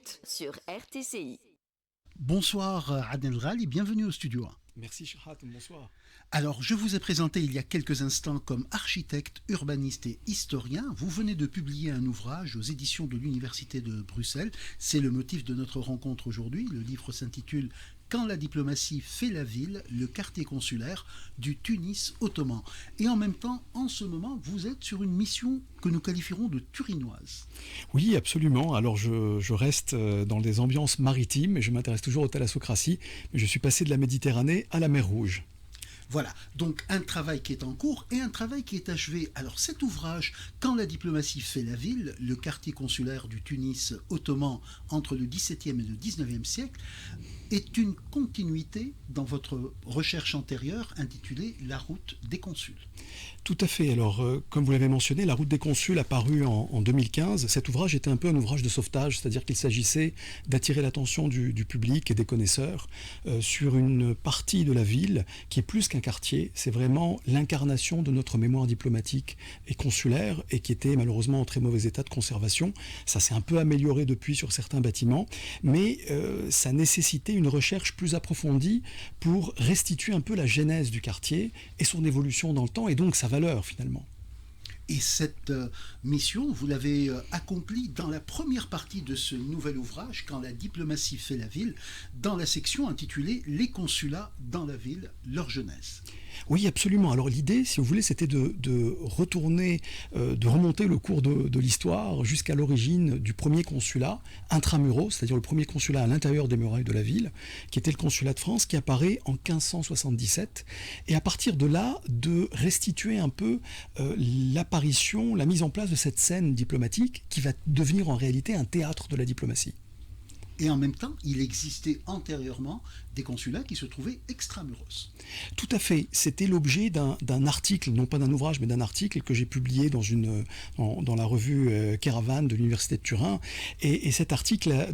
Minutes sur RTCI. Bonsoir Adel Ghali, bienvenue au studio 1. Merci Shahrat, bonsoir. Alors, je vous ai présenté il y a quelques instants comme architecte, urbaniste et historien. Vous venez de publier un ouvrage aux éditions de l'Université de Bruxelles. C'est le motif de notre rencontre aujourd'hui. Le livre s'intitule « Quand la diplomatie fait la ville, le quartier consulaire du Tunis ottoman ». Et en même temps, en ce moment, vous êtes sur une mission que nous qualifierons de turinoise. Oui, absolument. Alors, je reste dans des ambiances maritimes et je m'intéresse toujours aux thalassocraties. Mais je suis passé de la Méditerranée à la mer Rouge. Voilà, donc un travail qui est en cours et un travail qui est achevé. Alors cet ouvrage, Quand la diplomatie fait la ville, le quartier consulaire du Tunis ottoman entre le XVIIe et le XIXe siècle, est une continuité dans votre recherche antérieure intitulée La route des consuls. Tout à fait. Alors, comme vous l'avez mentionné, La route des consuls a paru en 2015. Cet ouvrage était un peu un ouvrage de sauvetage, c'est-à-dire qu'il s'agissait d'attirer l'attention du public et des connaisseurs sur une partie de la ville qui est plus qu'un quartier. C'est vraiment l'incarnation de notre mémoire diplomatique et consulaire et qui était malheureusement en très mauvais état de conservation. Ça s'est un peu amélioré depuis sur certains bâtiments, mais ça nécessitait une recherche plus approfondie pour restituer un peu la genèse du quartier et son évolution dans le temps et donc sa valeur finalement. Et cette mission, vous l'avez accomplie dans la première partie de ce nouvel ouvrage, Quand la diplomatie fait la ville, dans la section intitulée « Les consulats dans la ville, leur genèse ». Oui, absolument. Alors l'idée, si vous voulez, c'était de retourner, de remonter le cours de l'histoire jusqu'à l'origine du premier consulat intramuros, c'est-à-dire le premier consulat à l'intérieur des murailles de la ville, qui était le consulat de France, qui apparaît en 1577. Et à partir de là, de restituer un peu l'apparition, la mise en place de cette scène diplomatique qui va devenir en réalité un théâtre de la diplomatie. Et en même temps, il existait antérieurement des consulats qui se trouvaient extramuros. Tout à fait. C'était l'objet d'un article, non pas d'un ouvrage, mais d'un article que j'ai publié dans la revue Caravane de l'Université de Turin. Et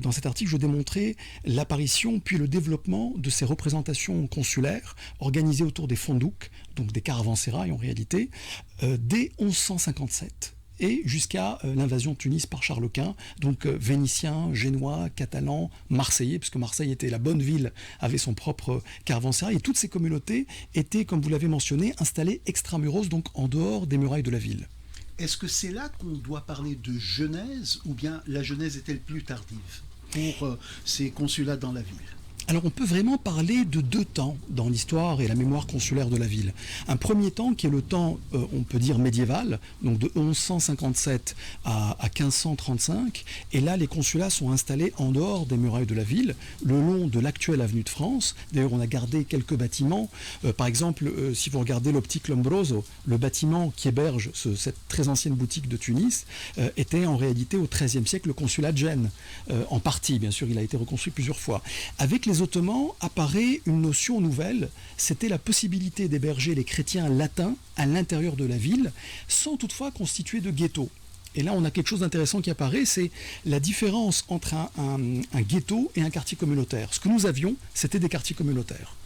dans cet article, je démontrais l'apparition puis le développement de ces représentations consulaires organisées autour des fondouks, donc des caravansérails en réalité, dès 1157. Et jusqu'à l'invasion de Tunis par Charles Quint, donc vénitiens, génois, catalans, marseillais, puisque Marseille était la bonne ville, avait son propre caravansérail, et toutes ces communautés étaient, comme vous l'avez mentionné, installées extramuros, donc en dehors des murailles de la ville. Est-ce que c'est là qu'on doit parler de genèse, ou bien la genèse est-elle plus tardive pour ces consulats dans la ville ? Alors on peut vraiment parler de deux temps dans l'histoire et la mémoire consulaire de la ville. Un premier temps qui est le temps, on peut dire médiéval, donc de 1157 à 1535, et là les consulats sont installés en dehors des murailles de la ville, le long de l'actuelle avenue de France. D'ailleurs on a gardé quelques bâtiments, par exemple si vous regardez l'Optique Lombroso, le bâtiment qui héberge cette très ancienne boutique de Tunis, était en réalité au XIIIe siècle le consulat de Gênes, en partie bien sûr, il a été reconstruit plusieurs fois. Avec les Ottomans apparaît une notion nouvelle, c'était la possibilité d'héberger les chrétiens latins à l'intérieur de la ville, sans toutefois constituer de ghetto. Et là, on a quelque chose d'intéressant qui apparaît, c'est la différence entre un ghetto et un quartier communautaire. Ce que nous avions, c'était des quartiers communautaires.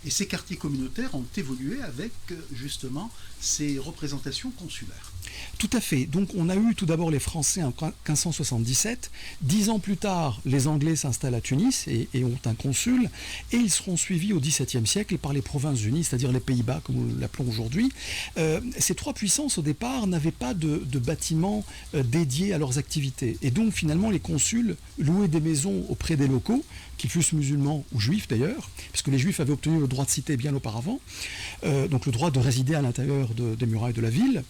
Et ces quartiers communautaires ont évolué avec justement ces représentations consulaires. Tout à fait. Donc on a eu tout d'abord les Français en 1577. 10 ans plus tard, les Anglais s'installent à Tunis et ont un consul. Et ils seront suivis au XVIIe siècle par les Provinces-Unies, c'est-à-dire les Pays-Bas, comme nous l'appelons aujourd'hui. Ces trois puissances, au départ, n'avaient pas de bâtiments dédiés à leurs activités. Et donc finalement, les consuls louaient des maisons auprès des locaux, qu'ils fussent musulmans ou juifs d'ailleurs, puisque les juifs avaient obtenu le droit de cité bien auparavant, donc le droit de résider à l'intérieur des murailles de la ville,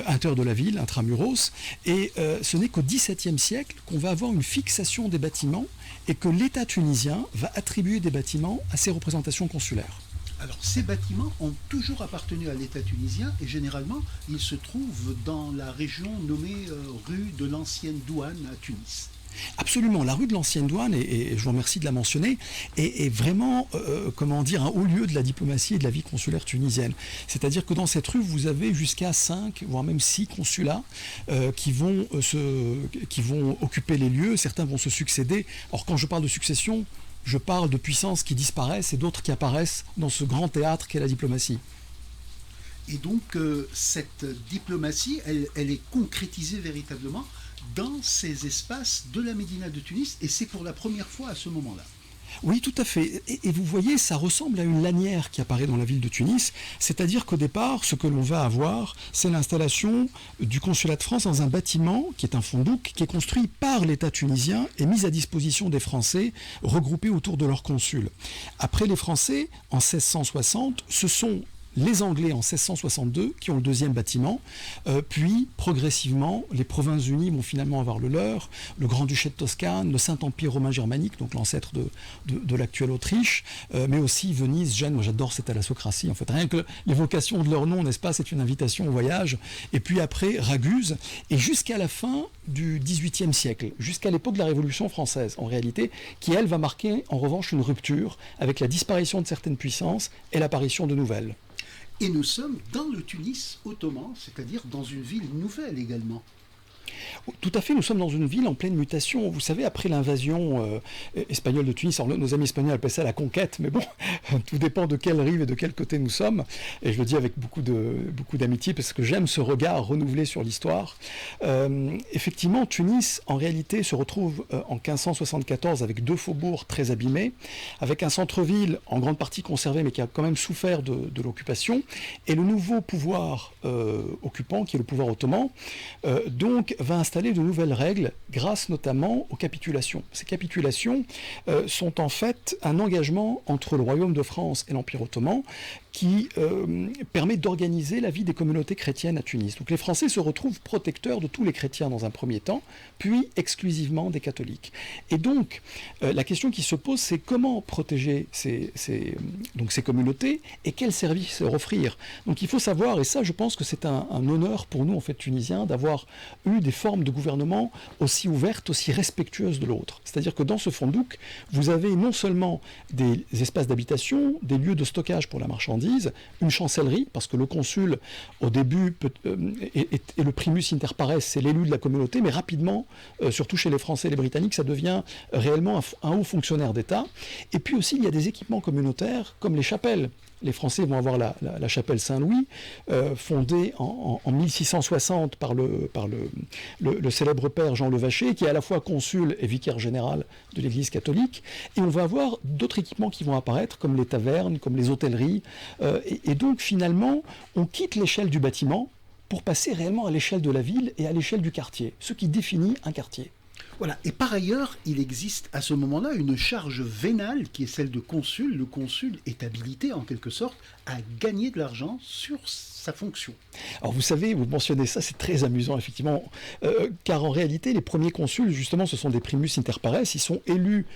intérieur de la ville, intramuros, et ce n'est qu'au XVIIe siècle qu'on va avoir une fixation des bâtiments et que l'État tunisien va attribuer des bâtiments à ces représentations consulaires. Alors ces bâtiments ont toujours appartenu à l'État tunisien et généralement ils se trouvent dans la région nommée rue de l'ancienne douane à Tunis. Absolument, la rue de l'Ancienne Douane, et je vous remercie de la mentionner, est vraiment, un haut lieu de la diplomatie et de la vie consulaire tunisienne. C'est-à-dire que dans cette rue, vous avez jusqu'à 5, voire même 6 consulats qui vont occuper les lieux, certains vont se succéder. Or, quand je parle de succession, je parle de puissances qui disparaissent et d'autres qui apparaissent dans ce grand théâtre qu'est la diplomatie. Et donc, cette diplomatie, elle est concrétisée véritablement dans ces espaces de la Médina de Tunis, et c'est pour la première fois à ce moment-là. Oui, tout à fait. Et vous voyez, ça ressemble à une lanière qui apparaît dans la ville de Tunis. C'est-à-dire qu'au départ, ce que l'on va avoir, c'est l'installation du consulat de France dans un bâtiment qui est un fondouk, qui est construit par l'État tunisien et mis à disposition des Français, regroupés autour de leur consul. Après les Français, en 1660, ce sont les Anglais en 1662 qui ont le deuxième bâtiment, puis progressivement les Provinces-Unies vont finalement avoir le leur, le Grand-Duché de Toscane, le Saint-Empire romain germanique, donc l'ancêtre de l'actuelle Autriche, mais aussi Venise, Gênes. Moi j'adore cette thalassocratie, en fait rien que l'évocation de leur nom, n'est-ce pas, c'est une invitation au voyage. Et puis après Raguse, et jusqu'à la fin du XVIIIe siècle, jusqu'à l'époque de la Révolution française en réalité, qui elle va marquer en revanche une rupture avec la disparition de certaines puissances et l'apparition de nouvelles. Et nous sommes dans le Tunis ottoman, c'est-à-dire dans une ville nouvelle également. Tout à fait, nous sommes dans une ville en pleine mutation. Vous savez, après l'invasion espagnole de Tunis, alors nos amis espagnols appellent ça la conquête, mais bon, tout dépend de quelle rive et de quel côté nous sommes. Et je le dis avec beaucoup d'amitié, parce que j'aime ce regard renouvelé sur l'histoire. Effectivement, Tunis, en réalité, se retrouve en 1574 avec deux faubourgs très abîmés, avec un centre-ville en grande partie conservé, mais qui a quand même souffert de l'occupation. Et le nouveau pouvoir occupant, qui est le pouvoir ottoman, donc va installer de nouvelles règles grâce notamment aux capitulations. Ces capitulations sont en fait un engagement entre le Royaume de France et l'Empire ottoman qui permet d'organiser la vie des communautés chrétiennes à Tunis. Donc les Français se retrouvent protecteurs de tous les chrétiens dans un premier temps, puis exclusivement des catholiques. Et donc la question qui se pose, c'est comment protéger ces communautés et quels services leur offrir. Donc il faut savoir, et ça je pense que c'est un honneur pour nous en fait tunisiens, d'avoir eu des formes de gouvernement aussi ouvertes, aussi respectueuses de l'autre. C'est-à-dire que dans ce fondouk, vous avez non seulement des espaces d'habitation, des lieux de stockage pour la marchandise, une chancellerie, parce que le consul, au début, est le primus inter pares, c'est l'élu de la communauté, mais rapidement, surtout chez les Français et les Britanniques, ça devient réellement un haut fonctionnaire d'État. Et puis aussi, il y a des équipements communautaires, comme les chapelles. Les Français vont avoir la chapelle Saint-Louis, fondée en 1660 par le célèbre père Jean Levacher, qui est à la fois consul et vicaire général de l'Église catholique. Et on va avoir d'autres équipements qui vont apparaître, comme les tavernes, comme les hôtelleries. Et donc finalement, on quitte l'échelle du bâtiment pour passer réellement à l'échelle de la ville et à l'échelle du quartier, ce qui définit un quartier. Voilà. Et par ailleurs, il existe à ce moment-là une charge vénale qui est celle de consul. Le consul est habilité en quelque sorte à gagner de l'argent sur sa fonction. Alors vous savez, vous mentionnez ça, c'est très amusant effectivement, car en réalité les premiers consuls justement ce sont des primus inter pares, ils sont élus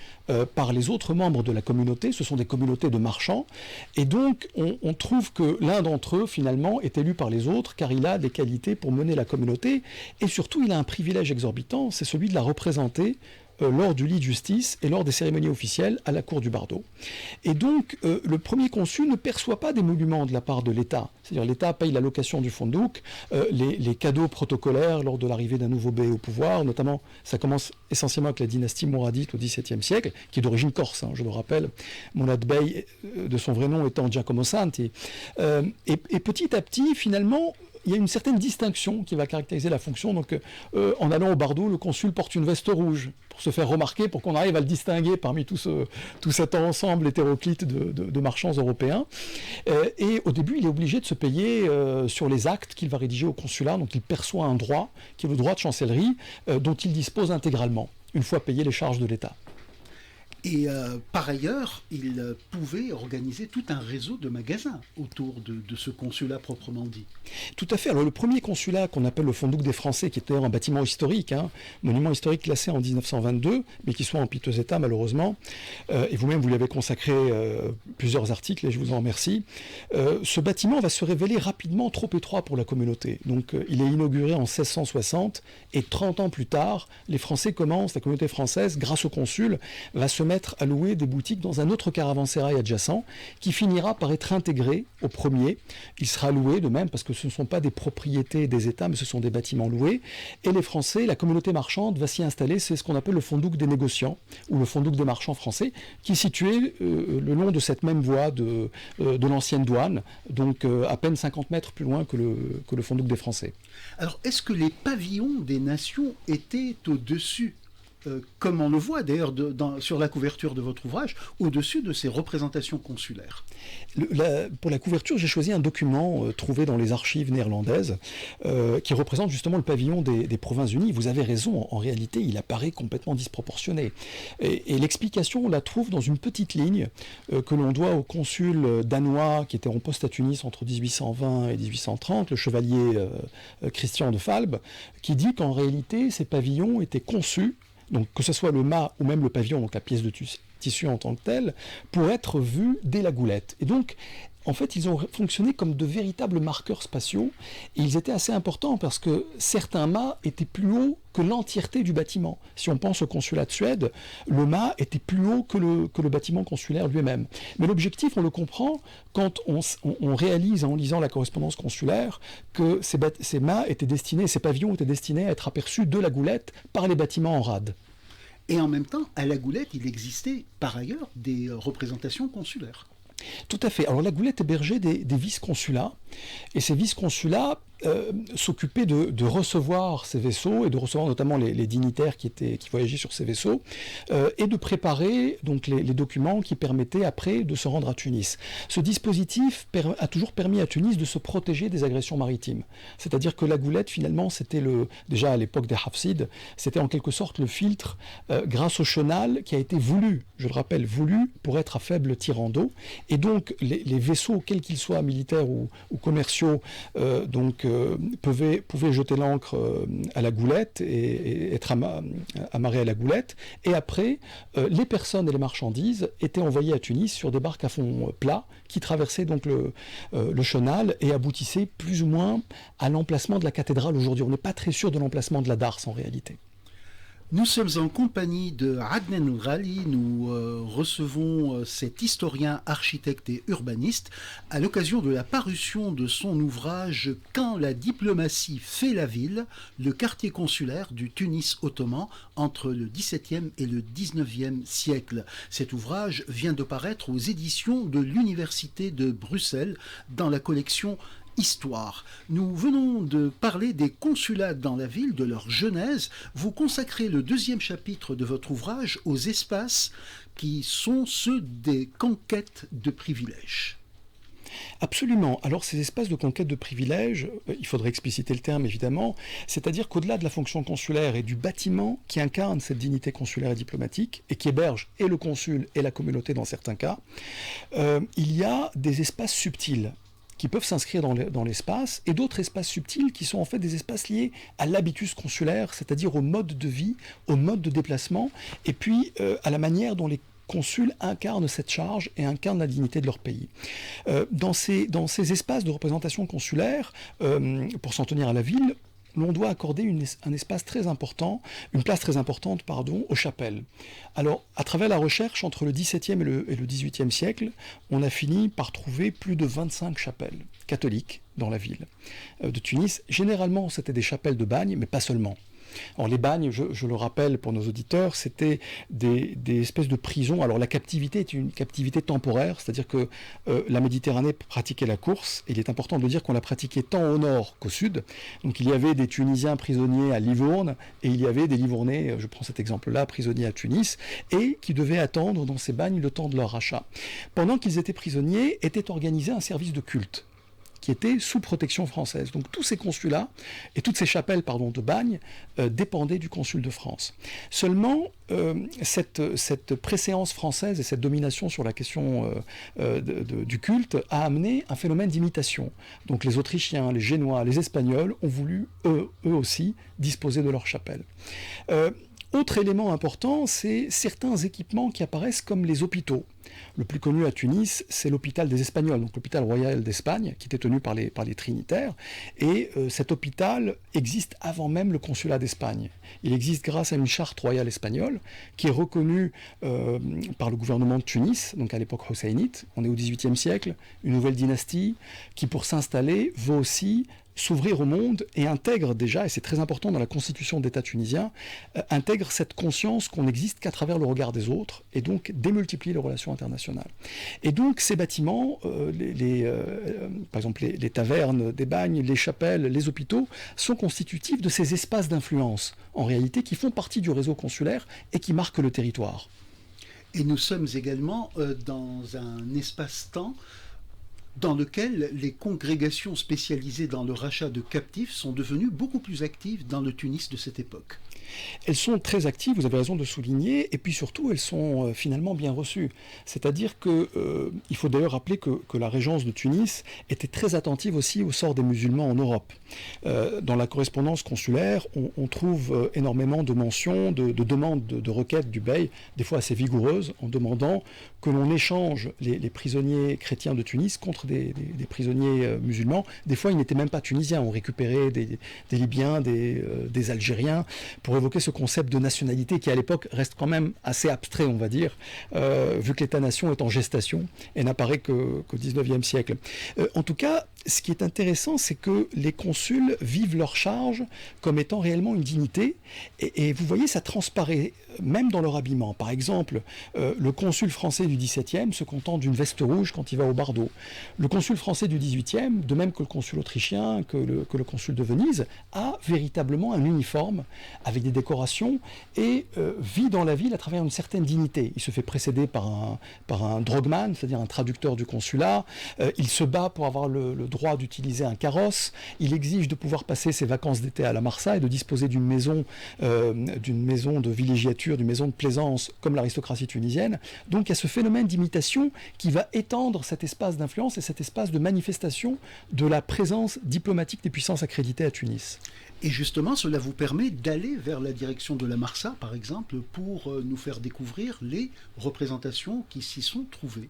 par les autres membres de la communauté, ce sont des communautés de marchands, et donc on trouve que l'un d'entre eux finalement est élu par les autres car il a des qualités pour mener la communauté, et surtout il a un privilège exorbitant, c'est celui de la représenter lors du lit de justice et lors des cérémonies officielles à la cour du bardo. Et donc, le premier consul ne perçoit pas d'émoluments de la part de l'État. C'est-à-dire l'État paye la location du fondouk, les cadeaux protocolaires lors de l'arrivée d'un nouveau bey au pouvoir, notamment, ça commence essentiellement avec la dynastie mouradite au XVIIe siècle, qui est d'origine corse, je le rappelle, Mourad Bey, de son vrai nom étant Giacomo Santi. Et petit à petit, finalement, il y a une certaine distinction qui va caractériser la fonction. Donc, en allant au bardo, le consul porte une veste rouge pour se faire remarquer, pour qu'on arrive à le distinguer parmi tout cet ensemble hétéroclite de marchands européens. Et au début, il est obligé de se payer sur les actes qu'il va rédiger au consulat. Donc, il perçoit un droit, qui est le droit de chancellerie, dont il dispose intégralement, une fois payé les charges de l'État. Et par ailleurs, il pouvait organiser tout un réseau de magasins autour de ce consulat proprement dit. Tout à fait. Alors le premier consulat qu'on appelle le Fondouk des Français, qui est d'ailleurs un bâtiment historique, monument historique classé en 1922, mais qui soit en piteux état malheureusement, et vous-même vous lui avez consacré plusieurs articles et je vous en remercie, ce bâtiment va se révéler rapidement trop étroit pour la communauté. Donc il est inauguré en 1660 et 30 ans plus tard, les Français commencent, la communauté française, grâce au consul, va se mettre mettre à louer des boutiques dans un autre caravansérail adjacent qui finira par être intégré au premier. Il sera loué de même parce que ce ne sont pas des propriétés des États, mais ce sont des bâtiments loués. Et les Français, la communauté marchande va s'y installer. C'est ce qu'on appelle le fondouk des négociants ou le fondouk des marchands français, qui est situé le long de cette même voie de l'ancienne douane, donc à peine 50 mètres plus loin que le fondouk des Français. Alors, est-ce que les pavillons des nations étaient au-dessus, comme on le voit d'ailleurs sur la couverture de votre ouvrage, au-dessus de ces représentations consulaires? Pour la couverture, j'ai choisi un document trouvé dans les archives néerlandaises qui représente justement le pavillon des Provinces-Unies. Vous avez raison, en réalité, il apparaît complètement disproportionné. Et l'explication, on la trouve dans une petite ligne que l'on doit au consul danois qui était en poste à Tunis entre 1820 et 1830, le chevalier Christian de Falbe, qui dit qu'en réalité, ces pavillons étaient conçus, donc que ce soit le mât ou même le pavillon, donc la pièce de tissu en tant que telle, pour être vus dès la goulette. Et donc, en fait, ils ont fonctionné comme de véritables marqueurs spatiaux, et ils étaient assez importants parce que certains mâts étaient plus hauts que l'entièreté du bâtiment. Si on pense au consulat de Suède, le mât était plus haut que le bâtiment consulaire lui-même. Mais l'objectif, on le comprend quand on réalise en lisant la correspondance consulaire que ces mâts étaient destinés, ces pavillons étaient destinés à être aperçus de la goulette par les bâtiments en rade. Et en même temps, à la goulette, il existait par ailleurs des représentations consulaires. Tout à fait. Alors la goulette hébergeait des vice-consulats, et ces vice-consulats s'occupaient de recevoir ces vaisseaux, et de recevoir notamment les dignitaires qui voyageaient sur ces vaisseaux, et de préparer donc les documents qui permettaient après de se rendre à Tunis. Ce dispositif a toujours permis à Tunis de se protéger des agressions maritimes. C'est-à-dire que la goulette, finalement, c'était déjà à l'époque des Hafsides, c'était en quelque sorte le filtre grâce au chenal qui a été voulu, je le rappelle, voulu pour être à faible tirant d'eau. Et donc les vaisseaux, quels qu'ils soient, militaires ou commerciaux, pouvaient jeter l'ancre à la goulette et être amarrés à la goulette. Et après, les personnes et les marchandises étaient envoyées à Tunis sur des barques à fond plat qui traversaient donc le chenal et aboutissaient plus ou moins à l'emplacement de la cathédrale aujourd'hui. On n'est pas très sûr de l'emplacement de la Dars en réalité. Nous sommes en compagnie de Adnan Ghali. Nous recevons cet historien, architecte et urbaniste à l'occasion de la parution de son ouvrage « Quand la diplomatie fait la ville, le quartier consulaire du Tunis ottoman entre le XVIIe et le XIXe siècle ». Cet ouvrage vient de paraître aux éditions de l'Université de Bruxelles dans la collection Histoire. Nous venons de parler des consulats dans la ville, de leur genèse. Vous consacrez le deuxième chapitre de votre ouvrage aux espaces qui sont ceux des conquêtes de privilèges. Absolument. Alors ces espaces de conquête de privilèges, il faudrait expliciter le terme évidemment, c'est-à-dire qu'au-delà de la fonction consulaire et du bâtiment qui incarne cette dignité consulaire et diplomatique et qui héberge et le consul et la communauté dans certains cas, il y a des espaces subtils qui peuvent s'inscrire dans l'espace, et d'autres espaces subtils qui sont en fait des espaces liés à l'habitus consulaire, c'est-à-dire au mode de vie, au mode de déplacement, et puis à la manière dont les consuls incarnent cette charge et incarnent la dignité de leur pays. Dans ces espaces de représentation consulaire, pour s'en tenir à la ville, l'on doit accorder une place très importante aux chapelles. Alors, à travers la recherche entre le XVIIe et le XVIIIe siècle, on a fini par trouver plus de 25 chapelles catholiques dans la ville de Tunis. Généralement, c'était des chapelles de bagne, mais pas seulement. Alors les bagnes, je le rappelle pour nos auditeurs, c'était des espèces de prisons. Alors la captivité est une captivité temporaire, c'est-à-dire que la Méditerranée pratiquait la course, et il est important de dire qu'on la pratiquait tant au nord qu'au sud. Donc il y avait des Tunisiens prisonniers à Livourne, et il y avait des Livournais, je prends cet exemple-là, prisonniers à Tunis, et qui devaient attendre dans ces bagnes le temps de leur rachat. Pendant qu'ils étaient prisonniers, était organisé un service de culte qui était sous protection française. Donc tous ces consulats et toutes ces chapelles de bagne dépendaient du consul de France. Seulement, cette préséance française et cette domination sur la question du culte a amené un phénomène d'imitation. Donc les Autrichiens, les Génois, les Espagnols ont voulu eux aussi disposer de leur chapelle. Autre élément important, c'est certains équipements qui apparaissent comme les hôpitaux. Le plus connu à Tunis, c'est l'hôpital des Espagnols, donc l'hôpital royal d'Espagne, qui était tenu par les Trinitaires. Et cet hôpital existe avant même le consulat d'Espagne. Il existe grâce à une charte royale espagnole qui est reconnue par le gouvernement de Tunis, donc à l'époque husseynite. On est au XVIIIe siècle, une nouvelle dynastie qui, pour s'installer, veut aussi s'ouvrir au monde et intègre déjà, et c'est très important dans la constitution d'État tunisien, intègre cette conscience qu'on n'existe qu'à travers le regard des autres, et donc démultiplie les relations internationales. Et donc ces bâtiments, par exemple les tavernes, des bagnes, les chapelles, les hôpitaux, sont constitutifs de ces espaces d'influence, en réalité, qui font partie du réseau consulaire et qui marquent le territoire. Et nous sommes également dans un espace-temps dans lequel les congrégations spécialisées dans le rachat de captifs sont devenues beaucoup plus actives dans le Tunis de cette époque. Elles sont très actives, vous avez raison de souligner, et puis surtout elles sont finalement bien reçues. C'est-à-dire qu'il faut d'ailleurs rappeler que la régence de Tunis était très attentive aussi au sort des musulmans en Europe. Dans la correspondance consulaire, on trouve énormément de mentions, de demandes, de requêtes du bey, des fois assez vigoureuses, en demandant que l'on échange les prisonniers chrétiens de Tunis contre des prisonniers musulmans. Des fois, ils n'étaient même pas tunisiens, on récupérait des Libyens, des Algériens, pour évoquer ce concept de nationalité qui, à l'époque, reste quand même assez abstrait, on va dire, vu que l'État-nation est en gestation et n'apparaît qu'au XIXe siècle. En tout cas, ce qui est intéressant, c'est que les consuls vivent leur charge comme étant réellement une dignité, et vous voyez, ça transparaît même dans leur habillement. Par exemple, le consul français du XVIIe se contente d'une veste rouge quand il va au bardeau. Le consul français du XVIIIe, de même que le consul autrichien, que le consul de Venise, a véritablement un uniforme avec des décorations et vit dans la ville à travers une certaine dignité. Il se fait précéder par un drogman, c'est-à-dire un traducteur du consulat. Il se bat pour avoir le droit d'utiliser un carrosse. Il exige de pouvoir passer ses vacances d'été à la Marsa et de disposer d'une maison de villégiature, d'une maison de plaisance comme l'aristocratie tunisienne. Donc il y a ce phénomène d'imitation qui va étendre cet espace d'influence et cet espace de manifestation de la présence diplomatique des puissances accréditées à Tunis. Et justement, cela vous permet d'aller vers la direction de la Marsa, par exemple, pour nous faire découvrir les représentations qui s'y sont trouvées.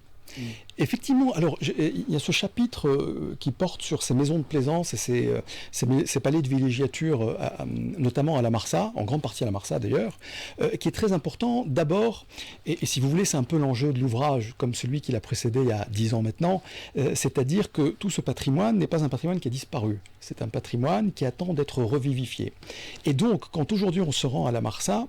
Effectivement, alors il y a ce chapitre qui porte sur ces maisons de plaisance et ces palais de villégiature, notamment à la Marsa, en grande partie à la Marsa d'ailleurs, qui est très important. D'abord, et si vous voulez, c'est un peu l'enjeu de l'ouvrage, comme celui qui l'a précédé il y a 10 ans maintenant, c'est-à-dire que tout ce patrimoine n'est pas un patrimoine qui a disparu, c'est un patrimoine qui attend d'être revivifié. Et donc, quand aujourd'hui on se rend à la Marsa,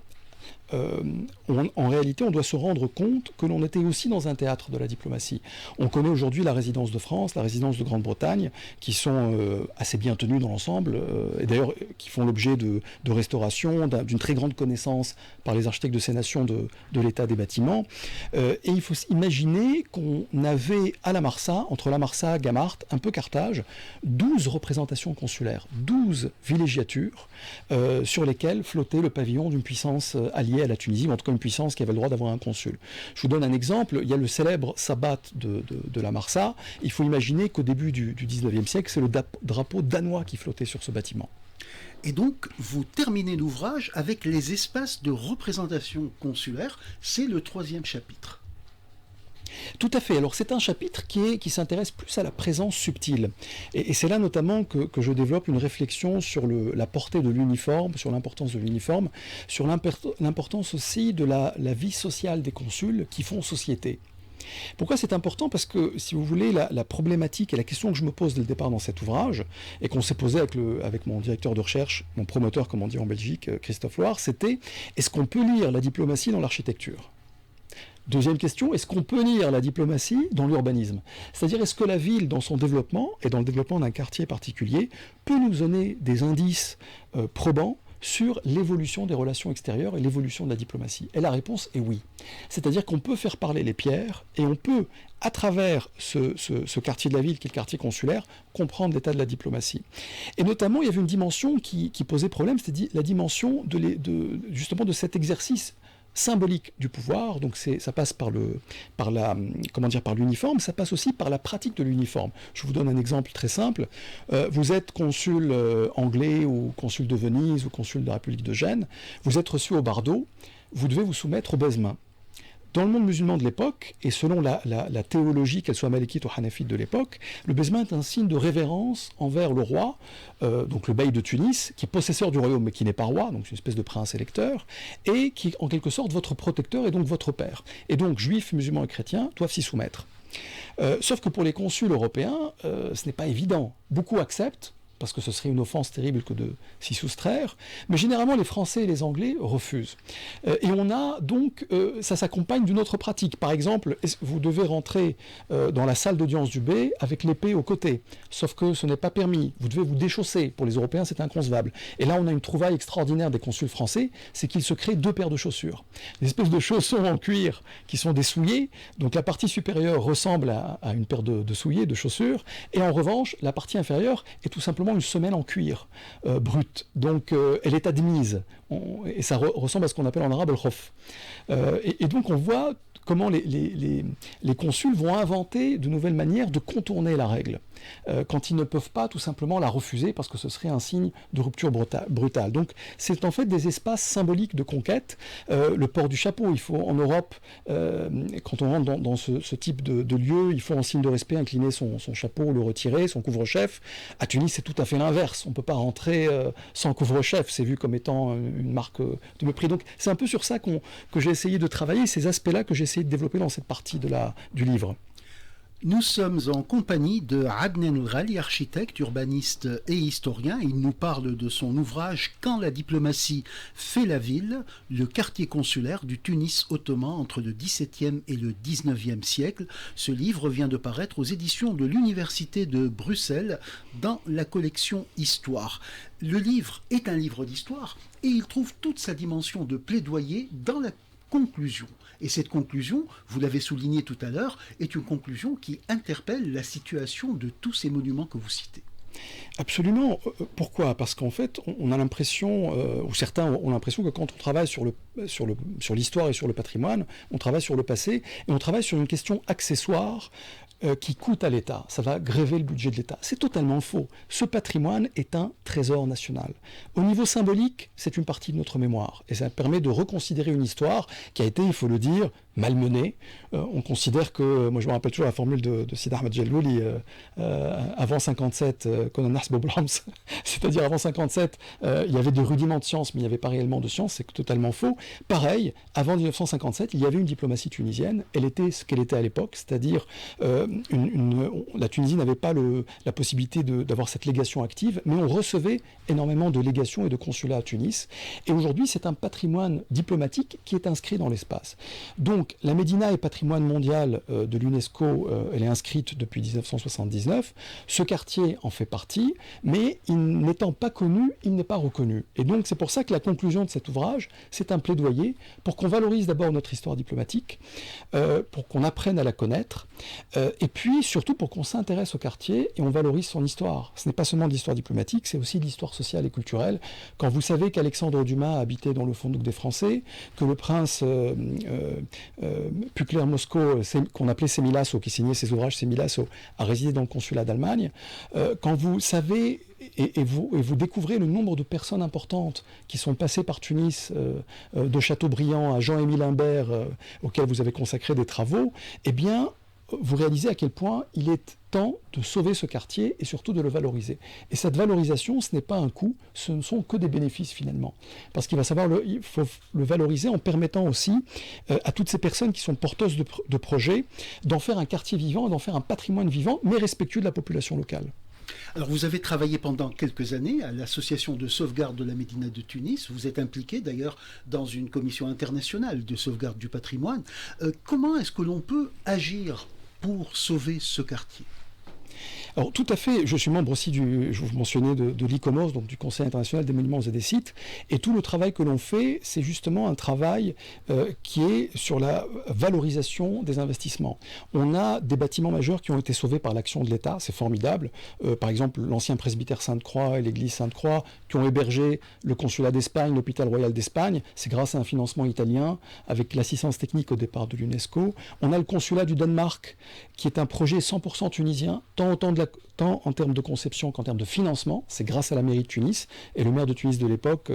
en réalité, on doit se rendre compte que l'on était aussi dans un théâtre de la diplomatie. On connaît aujourd'hui la résidence de France, la résidence de Grande-Bretagne, qui sont assez bien tenues dans l'ensemble, et d'ailleurs qui font l'objet de restauration, d'une très grande connaissance par les architectes de ces nations de l'état des bâtiments. Et il faut imaginer qu'on avait à la Marsa, entre la Marsa, Gamart, un peu Carthage, 12 représentations consulaires, 12 villégiatures sur lesquelles flottait le pavillon d'une puissance alliée à la Tunisie, ou en tout cas une puissance qui avait le droit d'avoir un consul. Je vous donne un exemple, il y a le célèbre sabbat de la Marsa. Il faut imaginer qu'au début du 19e siècle, c'est le drapeau danois qui flottait sur ce bâtiment. Et donc, vous terminez l'ouvrage avec les espaces de représentation consulaire, c'est le 3e chapitre. Tout à fait. Alors c'est un chapitre qui s'intéresse plus à la présence subtile. Et c'est là notamment que je développe une réflexion sur la portée de l'uniforme, sur l'importance de l'uniforme, sur l'importance aussi de la vie sociale des consuls qui font société. Pourquoi c'est important? Parce que, si vous voulez, la problématique et la question que je me pose dès le départ dans cet ouvrage, et qu'on s'est posé avec mon directeur de recherche, mon promoteur, comme on dit en Belgique, Christophe Loire, c'était: est-ce qu'on peut lire la diplomatie dans l'architecture? Deuxième question, est-ce qu'on peut lire la diplomatie dans l'urbanisme? C'est-à-dire, est-ce que la ville, dans son développement, et dans le développement d'un quartier particulier, peut nous donner des indices probants sur l'évolution des relations extérieures et l'évolution de la diplomatie? Et la réponse est oui. C'est-à-dire qu'on peut faire parler les pierres, et on peut, à travers ce quartier de la ville, qui est le quartier consulaire, comprendre l'état de la diplomatie. Et notamment, il y avait une dimension qui posait problème, c'est-à-dire la dimension justement de cet exercice symbolique du pouvoir, donc ça passe par l'uniforme, ça passe aussi par la pratique de l'uniforme. Je vous donne un exemple très simple. Vous êtes consul anglais ou consul de Venise ou consul de la République de Gênes, vous êtes reçu au bardeau, vous devez vous soumettre au baise-main. Dans le monde musulman de l'époque, et selon la théologie, qu'elle soit malékite ou hanafite de l'époque, le baise-main est un signe de révérence envers le roi, donc le bey de Tunis, qui est possesseur du royaume mais qui n'est pas roi, donc c'est une espèce de prince électeur, et qui est en quelque sorte votre protecteur et donc votre père. Et donc juifs, musulmans et chrétiens doivent s'y soumettre. Sauf que pour les consuls européens, ce n'est pas évident. Beaucoup acceptent, parce que ce serait une offense terrible que de s'y soustraire, mais généralement les Français et les Anglais refusent. Et on a donc, ça s'accompagne d'une autre pratique. Par exemple, vous devez rentrer dans la salle d'audience du bey avec l'épée au côté, sauf que ce n'est pas permis. Vous devez vous déchausser. Pour les Européens, c'est inconcevable. Et là, on a une trouvaille extraordinaire des consuls français, c'est qu'ils se créent 2 paires de chaussures. Des espèces de chaussons en cuir qui sont des souliers, donc la partie supérieure ressemble à une paire de souliers, de chaussures, et en revanche, la partie inférieure est tout simplement une semelle en cuir brute, donc elle est admise, et ça ressemble à ce qu'on appelle en arabe le khof. Et donc on voit comment les consuls vont inventer de nouvelles manières de contourner la règle, quand ils ne peuvent pas tout simplement la refuser parce que ce serait un signe de rupture brutale. Donc c'est en fait des espaces symboliques de conquête. Le port du chapeau, il faut en Europe, quand on rentre dans ce type de lieu, il faut en signe de respect incliner son chapeau, le retirer, son couvre-chef. À Tunis, c'est tout à fait l'inverse. On ne peut pas rentrer sans couvre-chef, c'est vu comme étant une marque de mépris. Donc c'est un peu sur ça que j'ai essayé de travailler, ces aspects-là que j'ai essayé de développer dans cette partie du livre. Nous sommes en compagnie de Adnan El-Ghali, architecte, urbaniste et historien. Il nous parle de son ouvrage « Quand la diplomatie fait la ville », le quartier consulaire du Tunis ottoman entre le XVIIe et le XIXe siècle. Ce livre vient de paraître aux éditions de l'Université de Bruxelles dans la collection Histoire. Le livre est un livre d'histoire et il trouve toute sa dimension de plaidoyer dans la conclusion. Et cette conclusion, vous l'avez souligné tout à l'heure, est une conclusion qui interpelle la situation de tous ces monuments que vous citez. Absolument. Pourquoi ? Parce qu'en fait, on a l'impression, ou certains ont l'impression que quand on travaille sur l'histoire et sur le patrimoine, on travaille sur le passé et on travaille sur une question accessoire qui coûte à l'État. Ça va gréver le budget de l'État. C'est totalement faux. Ce patrimoine est un trésor national. Au niveau symbolique, c'est une partie de notre mémoire. Et ça permet de reconsidérer une histoire qui a été, il faut le dire, malmenée. On considère que, moi je me rappelle toujours la formule de Sidi Ahmed Jellouli, avant 57, c'est-à-dire avant 57, il y avait des rudiments de science, mais il n'y avait pas réellement de science, c'est totalement faux. Pareil, avant 1957, il y avait une diplomatie tunisienne, elle était ce qu'elle était à l'époque, c'est-à-dire la Tunisie n'avait pas la possibilité d'avoir cette légation active, mais on recevait énormément de légations et de consulats à Tunis. Et aujourd'hui, c'est un patrimoine diplomatique qui est inscrit dans l'espace. Donc, la Médina est patrimoine mondial de l'UNESCO, elle est inscrite depuis 1979. Ce quartier en fait partie, mais n'étant pas connu, il n'est pas reconnu. Et donc, c'est pour ça que la conclusion de cet ouvrage, c'est un plaidoyer pour qu'on valorise d'abord notre histoire diplomatique, pour qu'on apprenne à la connaître, et puis surtout pour qu'on s'intéresse au quartier et on valorise son histoire. Ce n'est pas seulement de l'histoire diplomatique, c'est aussi de l'histoire sociale et culturelle. Quand vous savez qu'Alexandre Dumas habitait dans le Fondouk des Français, que le prince Pückler Moscou, qu'on appelait Semilasso, qui signait ses ouvrages Semilasso, a résidé dans le consulat d'Allemagne, quand vous savez et vous découvrez le nombre de personnes importantes qui sont passées par Tunis, de Chateaubriand à Jean-Émile Imbert, auquel vous avez consacré des travaux, eh bien, vous réalisez à quel point il est temps de sauver ce quartier et surtout de le valoriser. Et cette valorisation, ce n'est pas un coût, ce ne sont que des bénéfices finalement. Parce qu'il faut le valoriser en permettant aussi à toutes ces personnes qui sont porteuses de projets d'en faire un quartier vivant, d'en faire un patrimoine vivant, mais respectueux de la population locale. Alors vous avez travaillé pendant quelques années à l'association de sauvegarde de la Médina de Tunis. Vous êtes impliqué d'ailleurs dans une commission internationale de sauvegarde du patrimoine. Comment est-ce que l'on peut agir pour sauver ce quartier ? Alors tout à fait, je suis membre aussi je vous mentionnais de l'ICOMOS, donc du Conseil international des monuments et des sites, et tout le travail que l'on fait, c'est justement un travail qui est sur la valorisation des investissements. On a des bâtiments majeurs qui ont été sauvés par l'action de l'État, c'est formidable. Par exemple, l'ancien presbytère Sainte-Croix et l'église Sainte-Croix, qui ont hébergé le consulat d'Espagne, l'hôpital royal d'Espagne, c'est grâce à un financement italien, avec l'assistance technique au départ de l'UNESCO. On a le consulat du Danemark, qui est un projet 100% tunisien, tant en termes de conception qu'en termes de financement. C'est grâce à la mairie de Tunis et le maire de Tunis de l'époque,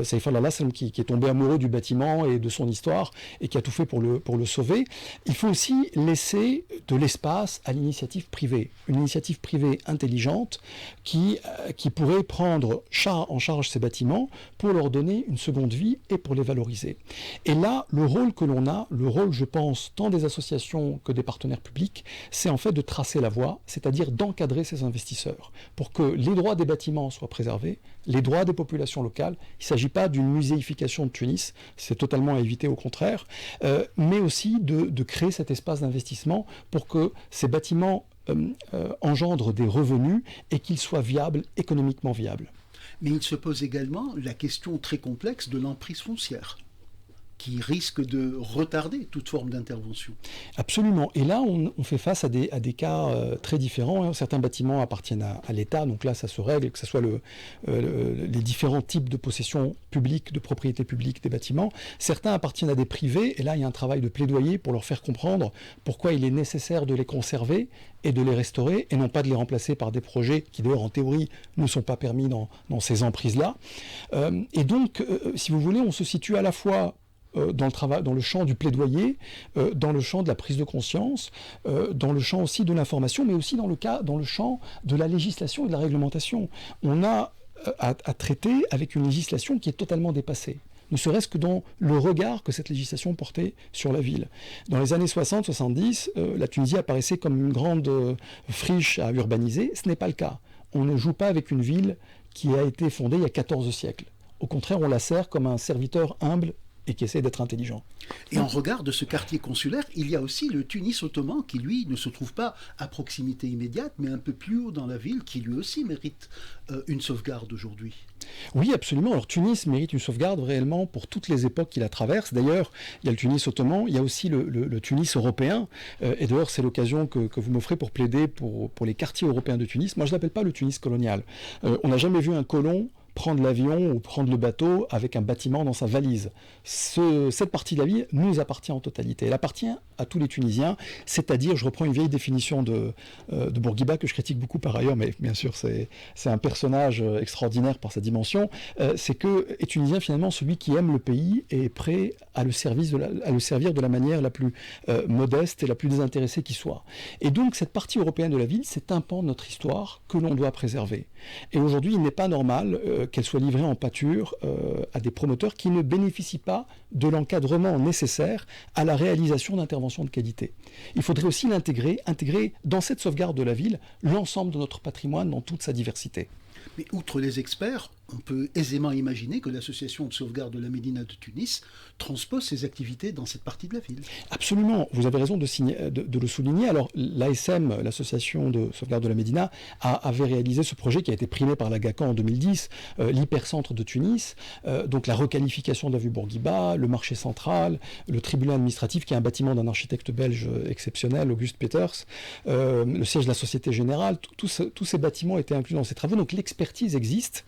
Saïf al-Hassam, qui est tombé amoureux du bâtiment et de son histoire et qui a tout fait pour le sauver. Il faut aussi laisser de l'espace à l'initiative privée, une initiative privée intelligente qui pourrait prendre en charge ces bâtiments pour leur donner une seconde vie et pour les valoriser. Et là, le rôle que l'on a, le rôle, je pense, tant des associations que des partenaires publics, c'est en fait de tracer la voie, c'est-à-dire d'encadrer ces investisseurs pour que les droits des bâtiments soient préservés, les droits des populations locales. Il ne s'agit pas d'une muséification de Tunis, c'est totalement à éviter au contraire, mais aussi de créer cet espace d'investissement pour que ces bâtiments engendrent des revenus et qu'ils soient viables, économiquement viables. Mais il se pose également la question très complexe de l'emprise foncière, qui risque de retarder toute forme d'intervention. Absolument. Et là, on fait face à des cas très différents. Certains bâtiments appartiennent à l'État, donc là, ça se règle, que ce soit les différents types de possession publique, de propriété publique des bâtiments. Certains appartiennent à des privés, et là, il y a un travail de plaidoyer pour leur faire comprendre pourquoi il est nécessaire de les conserver et de les restaurer, et non pas de les remplacer par des projets qui, d'ailleurs, en théorie, ne sont pas permis dans ces emprises-là. Et donc, si vous voulez, on se situe à la fois dans le champ du plaidoyer, dans le champ de la prise de conscience, dans le champ aussi de l'information, mais aussi dans le champ de la législation et de la réglementation. On a à traiter avec une législation qui est totalement dépassée, ne serait-ce que dans le regard que cette législation portait sur la ville. Dans les années 60-70, la Tunisie apparaissait comme une grande friche à urbaniser. Ce n'est pas le cas. On ne joue pas avec une ville qui a été fondée il y a 14 siècles. Au contraire, on la sert comme un serviteur humble et qui essaie d'être intelligent. Et en regard de ce quartier consulaire, il y a aussi le Tunis ottoman qui, lui, ne se trouve pas à proximité immédiate, mais un peu plus haut dans la ville, qui lui aussi mérite une sauvegarde aujourd'hui. Oui, absolument. Alors Tunis mérite une sauvegarde réellement pour toutes les époques qui la traversent. D'ailleurs, il y a le Tunis ottoman, il y a aussi le Tunis européen. Et d'ailleurs, c'est l'occasion que vous m'offrez pour plaider pour les quartiers européens de Tunis. Moi, je ne l'appelle pas le Tunis colonial. On n'a jamais vu un colon prendre l'avion ou prendre le bateau avec un bâtiment dans sa valise. Cette partie de la ville nous appartient en totalité. Elle appartient à tous les Tunisiens, c'est-à-dire, je reprends une vieille définition de Bourguiba, que je critique beaucoup par ailleurs, mais bien sûr c'est un personnage extraordinaire par sa dimension, c'est que est Tunisien finalement celui qui aime le pays et est prêt à le servir de la manière la plus modeste et la plus désintéressée qui soit. Et donc cette partie européenne de la ville, c'est un pan de notre histoire que l'on doit préserver. Et aujourd'hui, il n'est pas normal qu'elle soit livrée en pâture à des promoteurs qui ne bénéficient pas de l'encadrement nécessaire à la réalisation d'interventions de qualité. Il faudrait aussi intégrer dans cette sauvegarde de la ville l'ensemble de notre patrimoine dans toute sa diversité. Mais outre les experts, on peut aisément imaginer que l'association de sauvegarde de la Médina de Tunis transpose ses activités dans cette partie de la ville. Absolument, vous avez raison de le souligner. Alors l'ASM, l'association de sauvegarde de la Médina, avait réalisé ce projet qui a été primé par la GACAN en 2010, l'hypercentre de Tunis, donc la requalification de la vue Bourguiba, le marché central, le tribunal administratif qui est un bâtiment d'un architecte belge exceptionnel, Auguste Peters, le siège de la Société Générale, tous ces bâtiments étaient inclus dans ces travaux, donc l'expertise existe.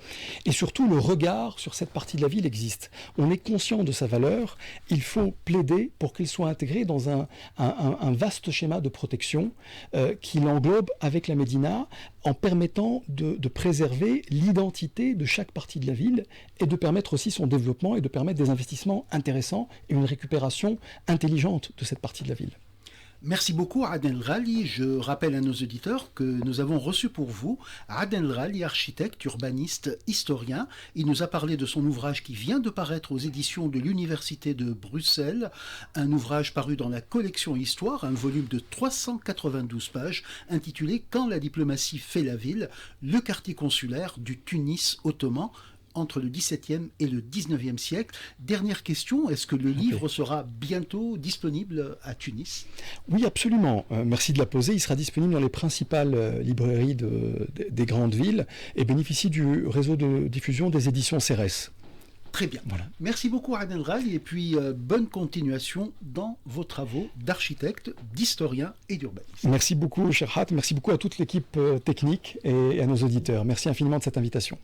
Et surtout, le regard sur cette partie de la ville existe. On est conscient de sa valeur. Il faut plaider pour qu'il soit intégré dans un vaste schéma de protection qui l'englobe avec la Médina en permettant de préserver l'identité de chaque partie de la ville et de permettre aussi son développement et de permettre des investissements intéressants et une récupération intelligente de cette partie de la ville. Merci beaucoup Aden El Ghali. Je rappelle à nos auditeurs que nous avons reçu pour vous Aden El Ghali, architecte, urbaniste, historien. Il nous a parlé de son ouvrage qui vient de paraître aux éditions de l'Université de Bruxelles, un ouvrage paru dans la collection Histoire, un volume de 392 pages intitulé « Quand la diplomatie fait la ville, le quartier consulaire du Tunis ottoman » entre le XVIIe et le XIXe siècle. Dernière question, est-ce que le livre sera bientôt disponible à Tunis? Oui, absolument. Merci de la poser. Il sera disponible dans les principales librairies des grandes villes et bénéficie du réseau de diffusion des éditions CERES. Très bien. Voilà. Merci beaucoup Adel Ghali et puis bonne continuation dans vos travaux d'architecte, d'historien et d'urbaniste. Merci beaucoup Sherhat, merci beaucoup à toute l'équipe technique et à nos auditeurs. Merci infiniment de cette invitation.